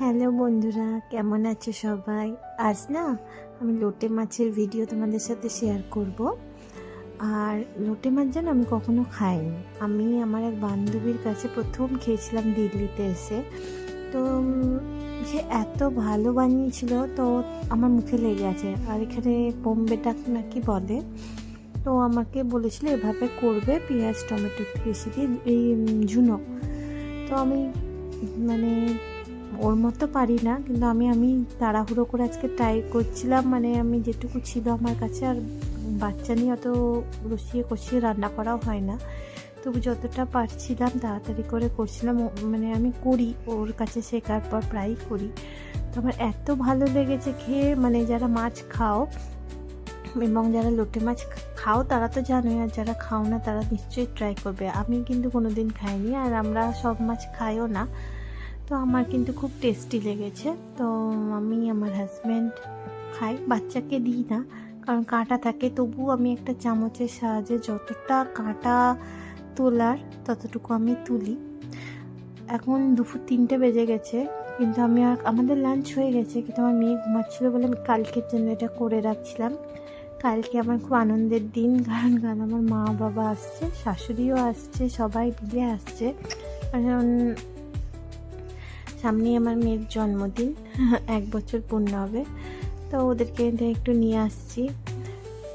Hello বন্ধুরা, কেমন আছো সবাই? আজ না আমি লোটে মাছের ভিডিও তোমাদের সাথে শেয়ার করব। আর লোটে মাছ যেন আমি কখনো খাইনি। আমি আমার এক বান্ধবীর কাছে প্রথম খেয়েছিলাম দিল্লিতে এসে। তো সে এত ভালো বানিয়েছিল, তো আমার মুখে লেগে আছে। আর এখানে বোম্বে ডাক নাকি বলে। তো আমাকে বলেছিল এভাবে করবে, পেঁয়াজ টমেটো বেশি দিয়ে এই ঝুনো। তো আমি মানে ওর মতো পারি না, কিন্তু আমি তাড়াহুড়ো করে আজকে ট্রাই করছিলাম। আমি যেটুকু ছিল আমার কাছে, আর বাচ্চা নিয়ে অত রসিয়ে কষিয়ে রান্না করাও হয় না, তবু যতটা পারছিলাম তাড়াতাড়ি করে করছিলাম। আমি করি, ওর কাছে শেখার পর প্রায়ই করি। তো আমার এত ভালো লেগেছে খেয়ে। যারা মাছ খাও এবং যারা লোটে মাছ খাও তারা তো জানোই, আর যারা খাও না তারা নিশ্চয়ই ট্রাই করবে। আমি কিন্তু কোনো দিন খাইনি, আর আমরা সব মাছ খাইও না। তো আমার কিন্তু খুব টেস্টি লেগেছে। তো আমি, আমার হাজব্যান্ড খাই, বাচ্চাকে দিই না, কারণ কাঁটা থাকে। তবু আমি একটা চামচের সাহায্যে যতটা কাঁটা তোলার ততটুকু আমি তুলি। এখন দুপুর 3টে বেজে গেছে, কিন্তু আমাদের লাঞ্চ হয়ে গেছে, কিন্তু আমার মেয়ে ঘুমাচ্ছিল বলে আমি কালকের জন্য এটা করে রাখছিলাম। কালকে আমার খুব আনন্দের দিন, কারণ আমার মা বাবা আসছে, শাশুড়িও আসছে, সবাই মিলে আসছে। কারণ সামনেই আমার মেয়ের জন্মদিন, 1 বছর পূর্ণ হবে। তো ওদেরকে একটু নিয়ে আসছি।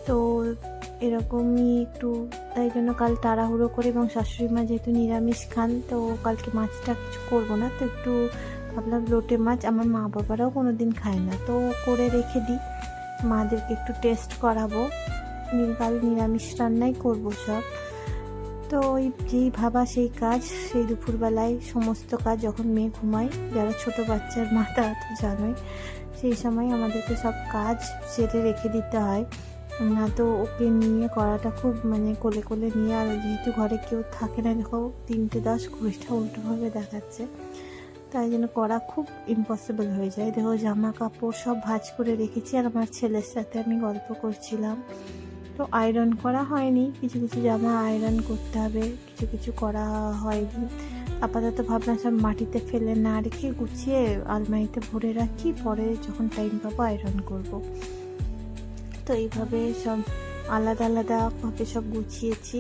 তো এরকমই একটু, তাই জন্য কাল তাড়াহুড়ো করে, এবং শাশুড়ি মা যেহেতু নিরামিষ খান, তো কালকে মাছটা কিছু করবো না। তো একটু ভাবলাম লোটে মাছ, আমার মা বাবারাও কোনো দিন খায় না, তো করে রেখে দিই, মাদেরকে একটু টেস্ট করাবো। কাল নিরামিষ রান্নাই করবো সব। তো ওই যেই ভাবা সেই কাজ, সেই দুপুরবেলায় সমস্ত কাজ, যখন মেয়ে ঘুমায়, যারা ছোট বাচ্চার মা তারা তো জানোই, সেই সময় আমাদেরকে সব কাজ সেরে রেখে দিতে হয়। না তো ওকে নিয়ে করাটা খুব কোলে কোলে নিয়ে, আর যেহেতু ঘরে কেউ থাকে না, দেখো 3:10 ঘড়িটা উল্টোভাবে দেখাচ্ছে, তাই জন্য করা খুব ইম্পসিবল হয়ে যায়। দেখো জামা কাপড় সব ভাঁজ করে রেখেছি, আর আমার ছেলের সাথে আমি গল্প করছিলাম। তো আয়রন করা হয়নি, কিছু কিছু জামা আয়রন করতে হবে, কিছু কিছু করা হয়নি। আপাতত ভাবলাম সব মাটিতে ফেলে না রেখে গুছিয়ে আলমারিতে ভরে রাখি, পরে যখন টাইম পাবো আয়রন করব। তো এইভাবে সব আলাদা আলাদাভাবে সব গুছিয়েছি।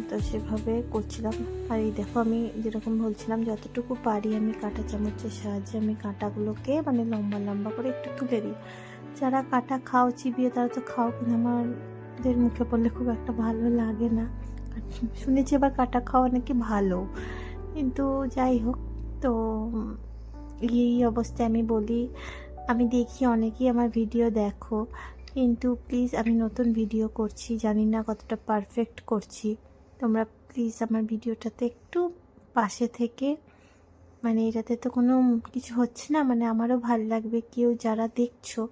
তো সেভাবে করছিলাম। আর এই দেখো, আমি যেরকম বলছিলাম, যতটুকু পারি আমি কাঁটা চামচের সাহায্যে আমি কাঁটাগুলোকে লম্বা লম্বা করে একটু তুলে দিই। যারা কাঁটা খাও চিবিয়ে তারা তো খাও, কিন্তু আমাদের মুখে পড়লে খুব একটা ভালো লাগে না। শুনেছি আবার কাঁটা খাওয়া নাকি ভালো, কিন্তু যাই হোক। তো এই অবস্থায় আমি বলি, আমি দেখি অনেকেই আমার ভিডিও দেখো, কিন্তু প্লিজ, আমি নতুন ভিডিও করছি, জানি না কতটা পারফেক্ট করছি। তোমরা প্লিজ আমার ভিডিওটাতে একটু পাশে থেকে, এটাতে তো কোনো কিছু হচ্ছে না, আমারও ভালো লাগবে। কেউ যারা দেখছো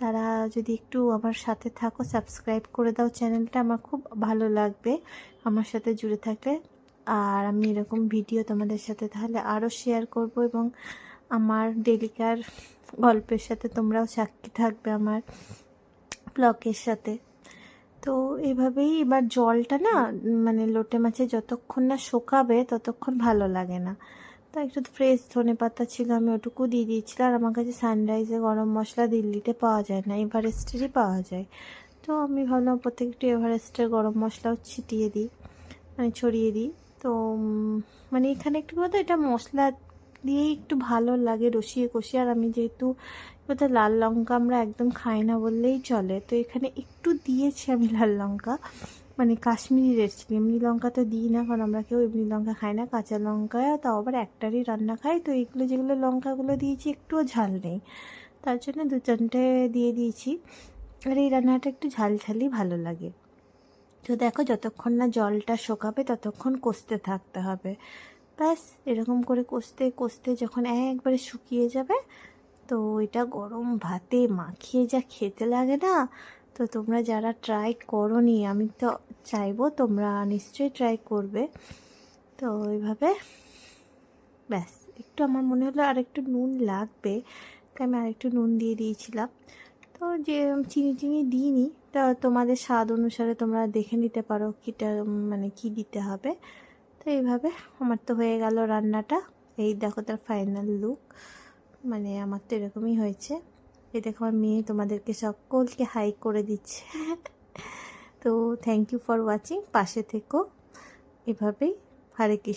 তারা যদি একটু আমার সাথে থাকো, সাবস্ক্রাইব করে দাও চ্যানেলটা, আমার খুব ভালো লাগবে আমার সাথে জুড়ে থাকলে। আর আমি এরকম ভিডিও তোমাদের সাথে তাহলে আরও শেয়ার করব, এবং আমার ডেলিকার গল্পের সাথে তোমরাও সাক্ষী থাকবে আমার ব্লগের সাথে। তো এইভাবেই এবার জলটা না, লোটে মাছে যতক্ষণ না শোকাবে ততক্ষণ ভালো লাগে না। তো একটু ফ্রেশ ধনেপাতা ছিল, আমি ওটুকু দিয়ে দিয়েছিলাম। আর আমার কাছে সানরাইজে গরম মশলা দিল্লিতে পাওয়া যায় না, এভারেস্টেরই পাওয়া যায়। তো আমি ভাবলাম ওপর থেকে একটু এভারেস্টের গরম মশলাও ছিটিয়ে দিই, ছড়িয়ে দিই। তো এখানে একটু কথা, এটা মশলা দিয়েই একটু ভালো লাগে রসিয়ে কষিয়ে। আর আমি যেহেতু এবার লাল লঙ্কা আমরা একদম খাই না বললেই চলে, তো এখানে একটু দিয়েছি আমি লাল লঙ্কা, কাশ্মীরি রেড চিলি। এমনি লঙ্কা তো দিই না, কারণ আমরা কেউ এমনি লঙ্কা খাই না, কাঁচা লঙ্কা তাও আবার একটারই রান্না খাই। তো এইগুলো যেগুলো লঙ্কাগুলো দিয়েছি একটুও ঝাল নেই, তার জন্য 2-4টে দিয়ে দিয়েছি। আর এই রান্নাটা একটু ঝালঝালই ভালো লাগে। তো দেখো, যতক্ষণ না জলটা শোকাবে ততক্ষণ কষতে থাকতে হবে। ব্যাস এরকম করে কষতে কষতে যখন একবারে শুকিয়ে যাবে, তো এটা গরম ভাতে মাখিয়ে যা খেতে লাগে না। তো তোমরা যারা ট্রাই করোনি, আমি তো চাইবো তোমরা নিশ্চয়ই ট্রাই করবে। তো এইভাবে ব্যাস, একটু আমার মনে হলো আর একটু নুন লাগবে, তাই আমি আরেকটু নুন দিয়ে দিয়েছিলাম। তো যে চিনি দিইনি, তা তোমাদের স্বাদ অনুসারে তোমরা দেখে নিতে পারো কীটা কী দিতে হবে। তো এইভাবে আমার তো হয়ে গেল রান্নাটা। এই দেখো তার ফাইনাল লুক, মানে আমার তো এরকমই হয়েছে। এই দেখো আমার মেয়ে তোমাদেরকে সকলকে হাই করে দিচ্ছে। তো থ্যাংক ইউ ফর ওয়াচিং, পাশে থেকো এভাবেই। হরে কৃষ্ণ।